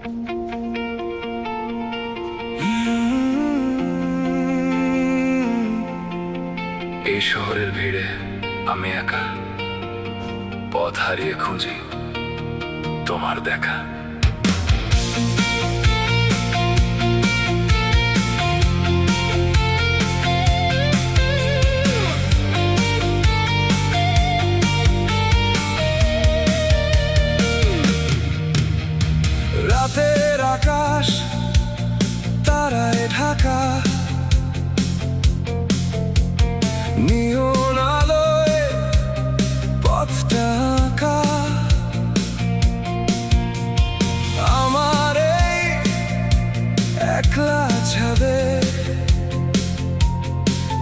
এই শহরের ভিড়ে আমি একা পথ হারিয়ে খুঁজি তোমার দেখা। রাতের আকাশ তারায় ঢাকা, নিয়ন আলোয় পথটা আঁকা। আমার এই একলা ছাদে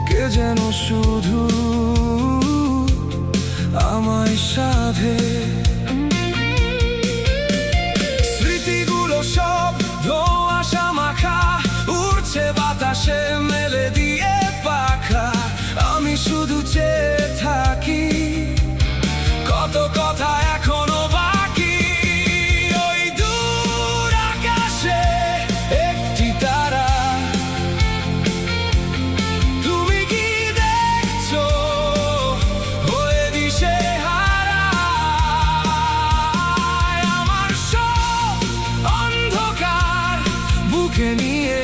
কে যেন শুধু আমায় সাধে। স্মৃতিগুলো সব ধোঁয়াশা মাখা, উড়ছে বাতাসে মেলে দিয়ে পাখা। আমি শুধু চেয়ে থাকি কত কথা এখনো বাকি। ওই দূর আকাশে একটি তারা, তুমি কি দেখছো হয়ে দিশেহারা? আমার সব অন্ধকার বুকে নিয়ে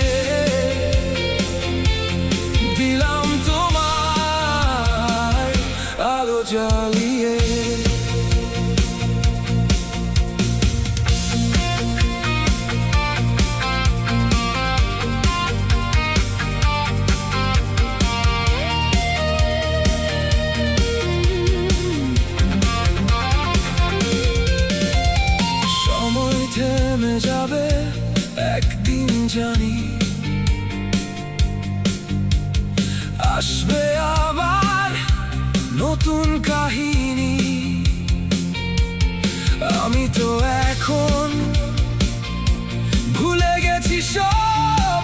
দিলাম তোমায় আলো জ্বালিয়ে। সময় থেমে যাবে একদিন জানি, আসবে আবার নতুন কাহিনী। আমি তো এখন ভুলে গেছি সব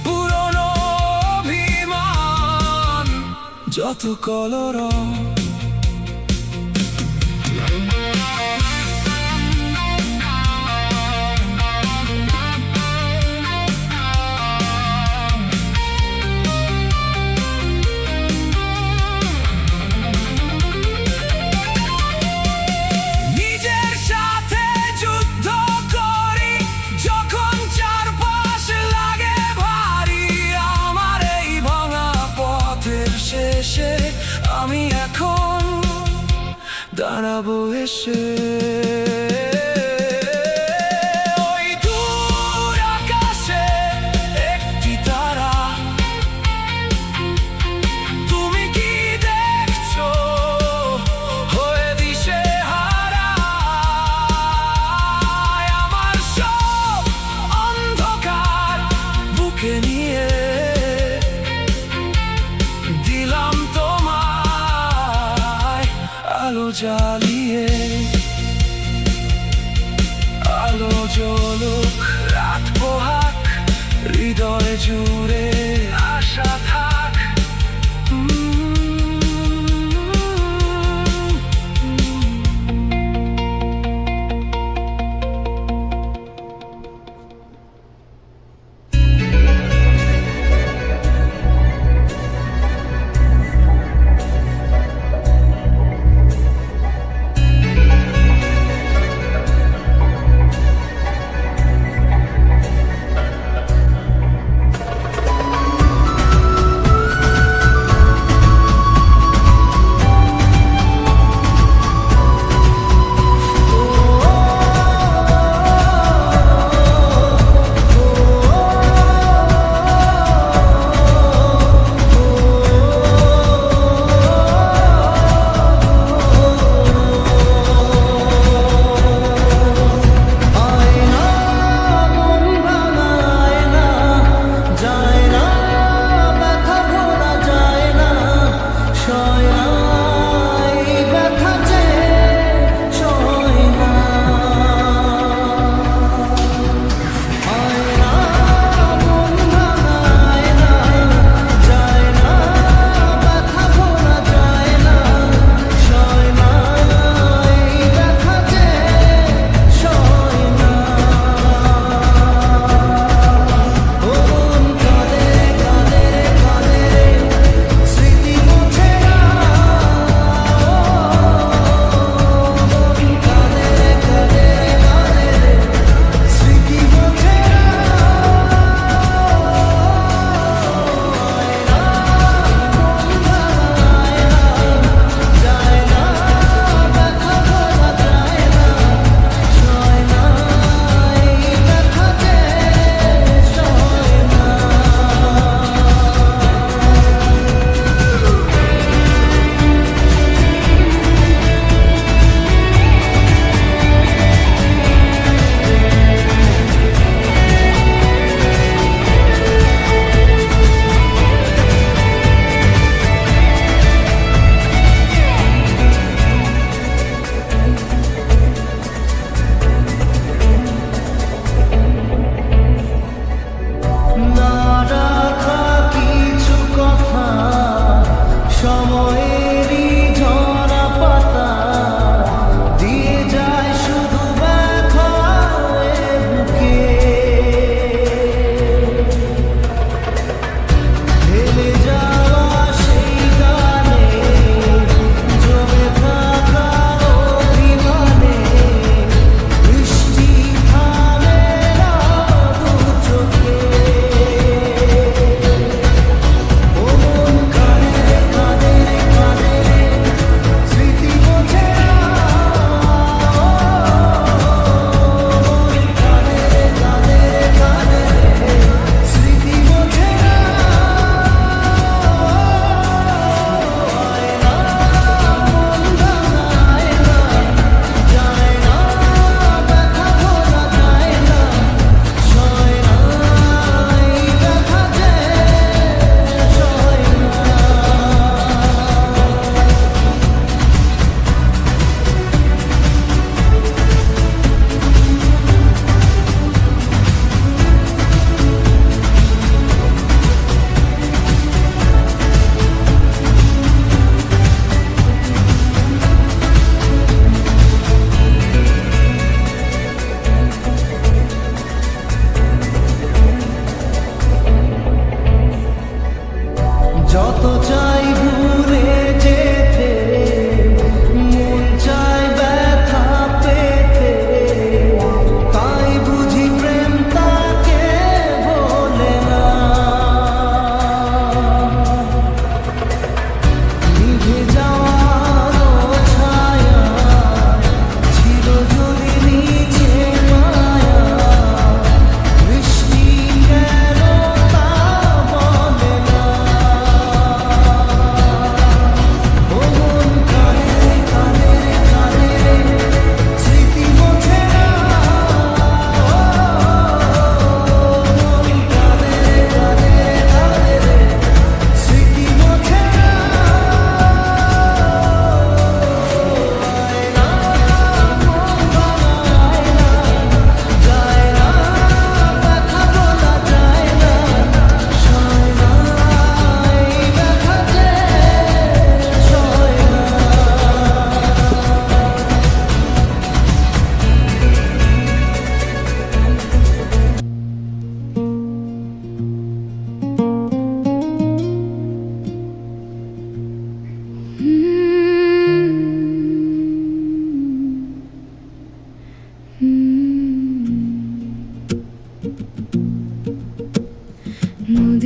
পুরনো অভিমান, যত কলরব। আমি এখন দাঁড়াবো এসে। ওই দূর আকাশে একটি তারা, তুমি কি দেখছো হয়ে দিশেহারা? আমার সব অন্ধকার বুকে নিয়ে দিলাম তোমায় আলো জ্বালিয়ে। আলো জ্বলুক রাত পোহাক, হৃদয় জুড়ে আশা থাক।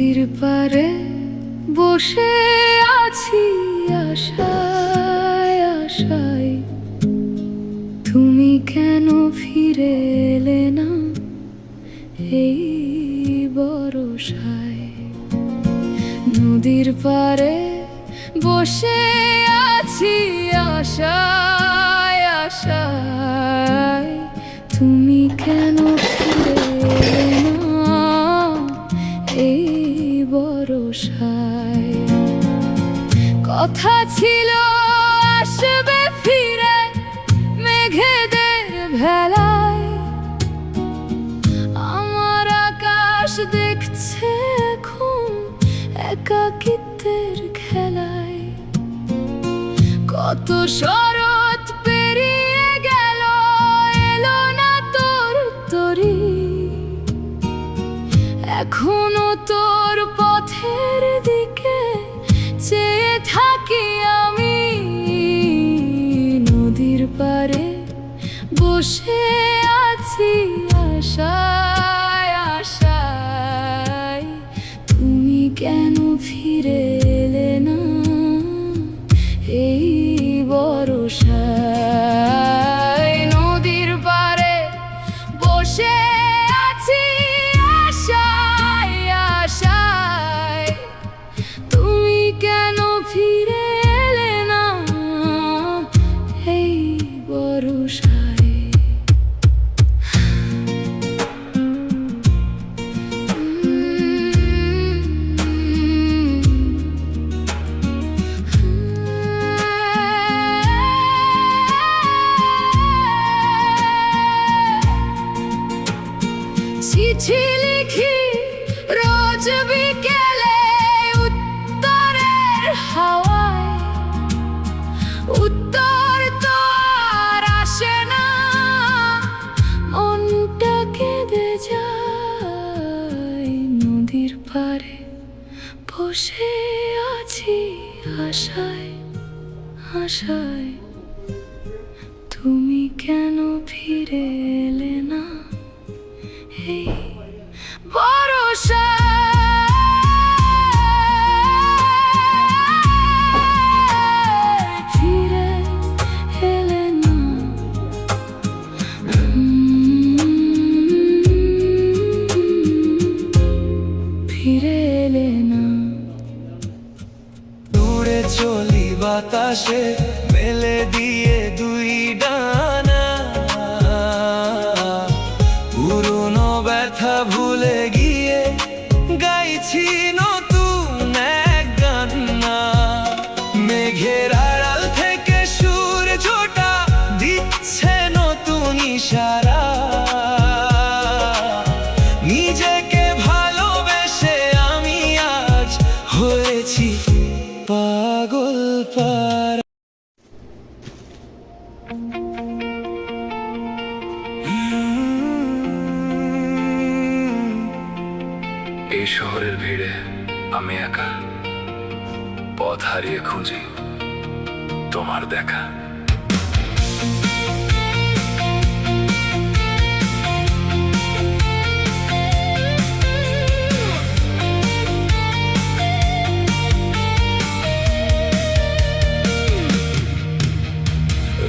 নদীর পারে বসে আছি আশায় আশায়, তুমি কেন ফিরে এলে না এই বরষায়। নদীর পারে বসে আছি আশায় আশায়, তুমি কেন ফিরে এলে না এই বরষায়। কথা ছিল আসবে ফিরে মেঘেদের ভেলায়, আমার আকাশ দেখছে এখন একাকিত্বের খেলায়। কত শরৎ পেরিয়ে গেল, এলো না তোর তরি, এখনো তোর পথের দিকে চেয়ে থাকি আমি। নদীর পারে বসে আছি আশায় আশায়, তুমি কেন ফিরে এলে না এই বরষায়। নদীর পারে বসে আছি আশায় আশায়, তুমি কেন ফিরে এলে না এই বরষায়। চিঠি লিখি রোজ বিকেলে উত্তরের হাওয়ায়, উত্তর তো আর আসে না, মনটা কেঁদে যায়। নদীর পারে বসে আছি আশায় আশায়, তুমি কেন ফিরে এলে না এই বরষায়। ফিরে এলে না, ফিরে এলে না। দূরে চলি বাতাসে মেলে দিয়ে দুই ডানা, পুরনো ব্যথা ভুলে গিয়ে গাইছি নতুন এক গান না। মেঘের আড়াল থেকে সূর্যটা দিচ্ছে নতুন ইশারা, নিজেকে ভালোবেসে আমি আজ হয়েছি পাগল পারা। এই শহরের ভিড়ে আমি একা, পথ হারিয়ে খুঁজি তোমার দেখা।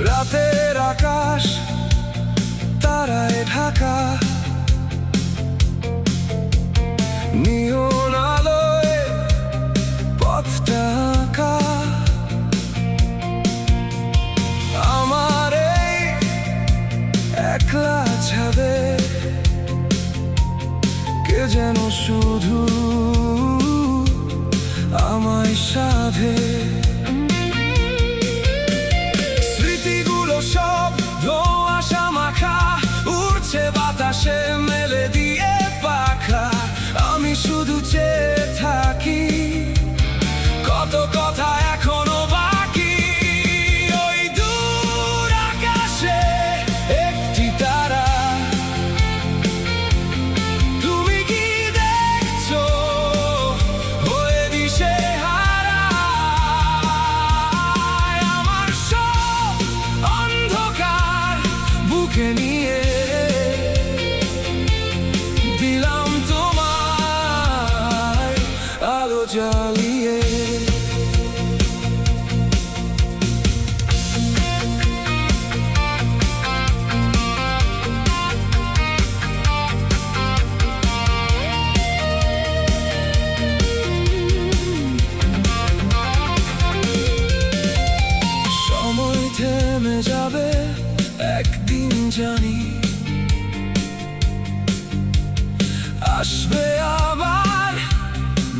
রাতের আকাশ তারায় ঢাকা, নিয়ন আলোয় পথটা আঁকা। আমার এই একলা ছাদে কে যেন শুধু আমায় সাধে। স্মৃতিগুলো সব ধোঁয়াশা মাখা, উড়ছে বাতাসে মেলে দিয়ে পাখা। আমি শুধু চেয়ে থাকি কত কথা এখনো বাকি। ওই দূর আকাশে একটি তারা, তুমি কি দেখছো হয়ে দিশেহারা। আমার সব অন্ধকার বুকে নিয়ে দিলাম তোমায় জানি আসবে আবার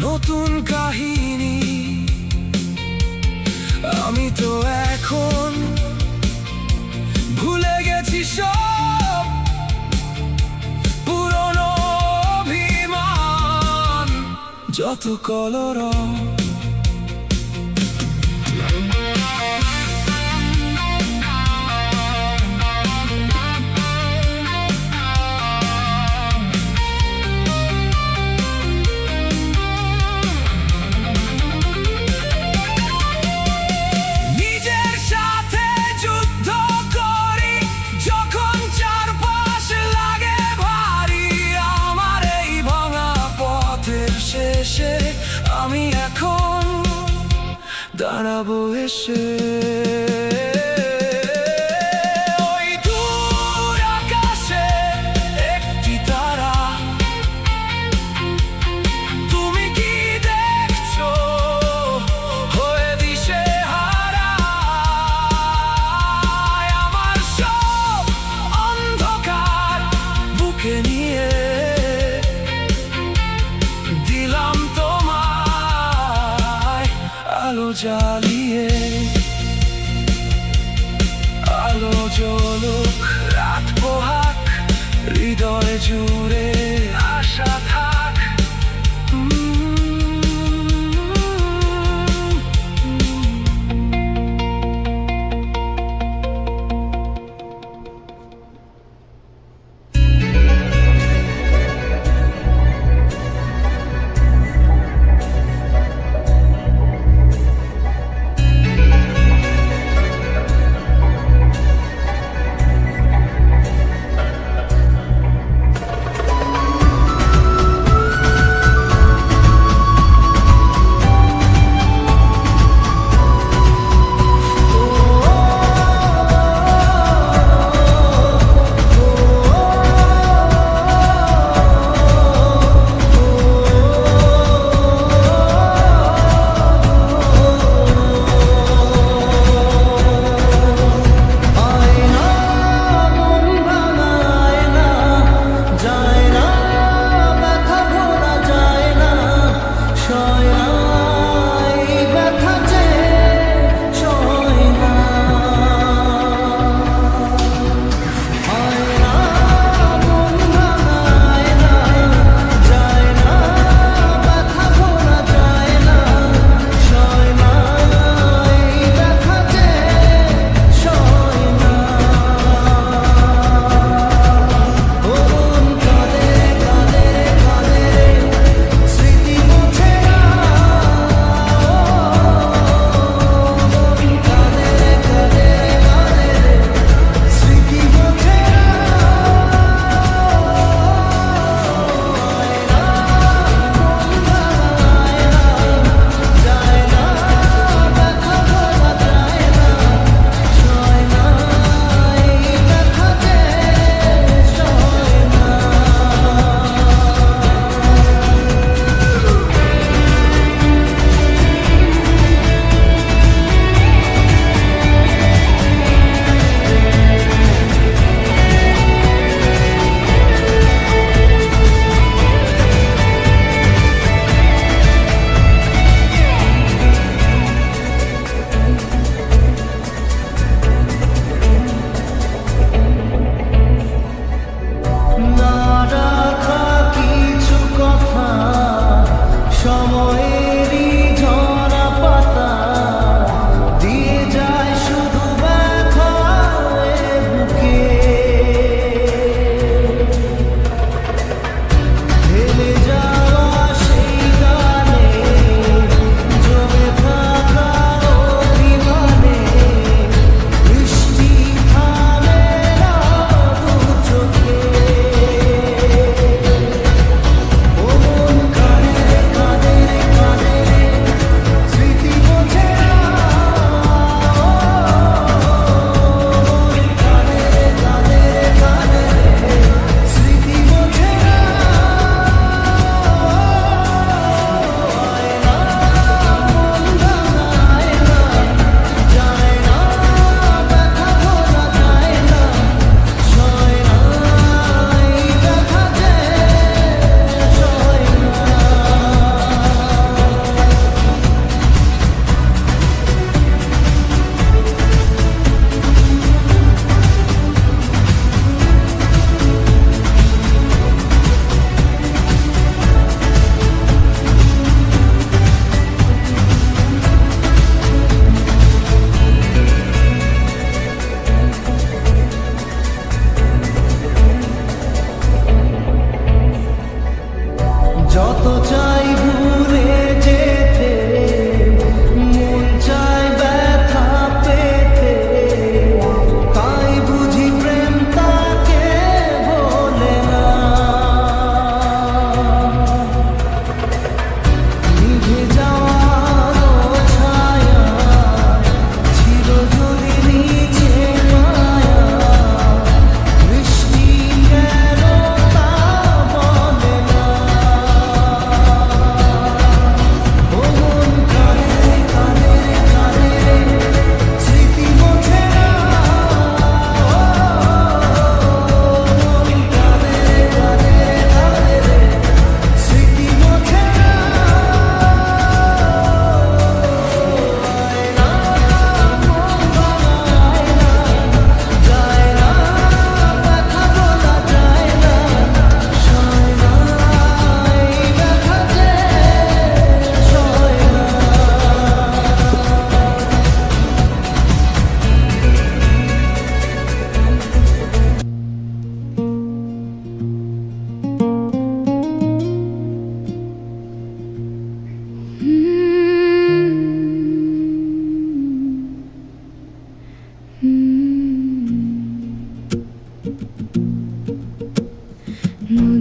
নতুন কাহিনী। আমি তো এখন ভুলে গেছি সব পুরনো অভিমান, যত কলরব। নিজের সাথে যুদ্ধ করি যখন চারপাশ লাগে ভারী। আমার এই ভাঙা পথের শেষে আমি এখন দাঁড়াবো এসে। ওই দূর আকাশে একটি তারা, তুমি কি দেখছো? হয়ে দিশেহারা আমার সব অন্ধকার বুকে নিয়ে দিলাম তোমায় আলো জ্বালিয়ে। আলো জ্বলুক রাত পোহাক, হৃদয় জুড়ে আশা থাক।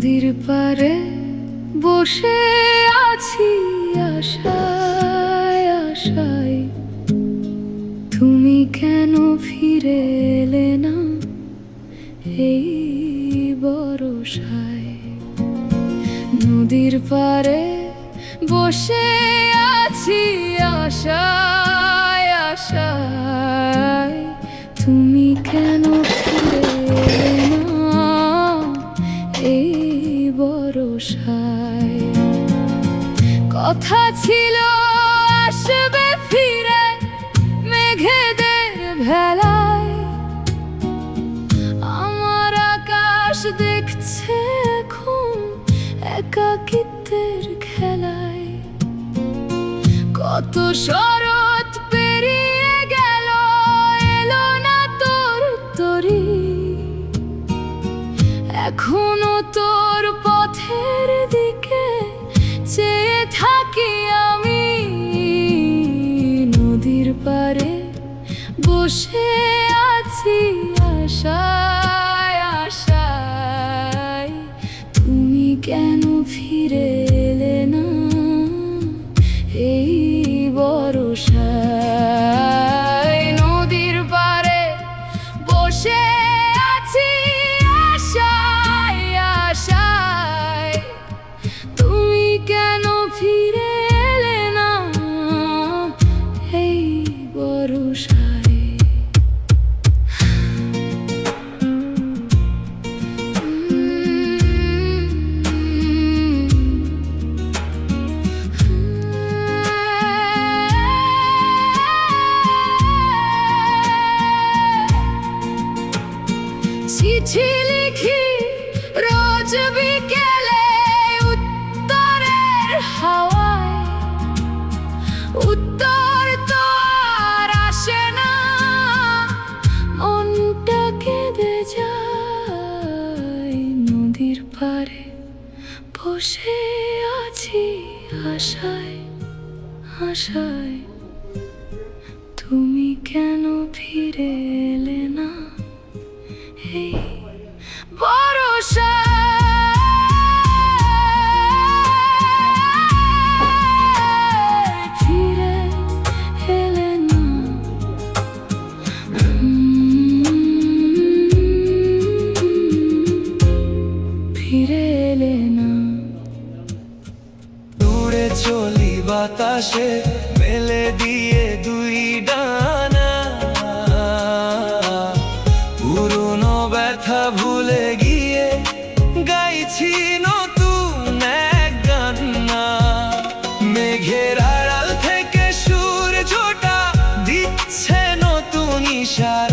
নদীর পারে বসে আছি আশায় আশায়, তুমি কেন ফিরে এলে না এই বরষায়। নদীর পারে বসে আছি আশায় আশায়, তুমি কেন ফিরে এলে না এই বরষায়। কথা ছিল আসবে ফিরে মেঘেদের ভেলায়, আমার আকাশ দেখছে এখন একাকিত্বের খেলায়। কত শরৎ পেরিয়ে গেল, এলো না তোর তরি, এখনো তোর পথের দিকে চেয়ে থাকি আমি। নদীর পারে বসে আছি আশায় আশায়, তুমি কেন ফিরে এলে না এই বরষায়। নদীর পারে বসে আছি আশায় আশায়, তুমি কেন ফিরে এলে না এই বরষায়। চিঠি লিখি রোজ বিকেলে উত্তরের হাওয়ায়, উত্তর তো আর আসে না, মনটা কেঁদে যায়। নদীর পারে বসে আছি আশায় আশায়, তুমি কেন ফিরে এলে না এই বরষায়। ফিরে এলে না, ফিরে এলে না। দূরে চলি বাতাসে মেলে দিয়ে দুই ডানা, পুরনো ব্যথা ভুলে গিয়ে গাইছি নতুন এক গান। মেঘের আড়াল থেকে সূর্যটা দিচ্ছে নতুন ইশারা।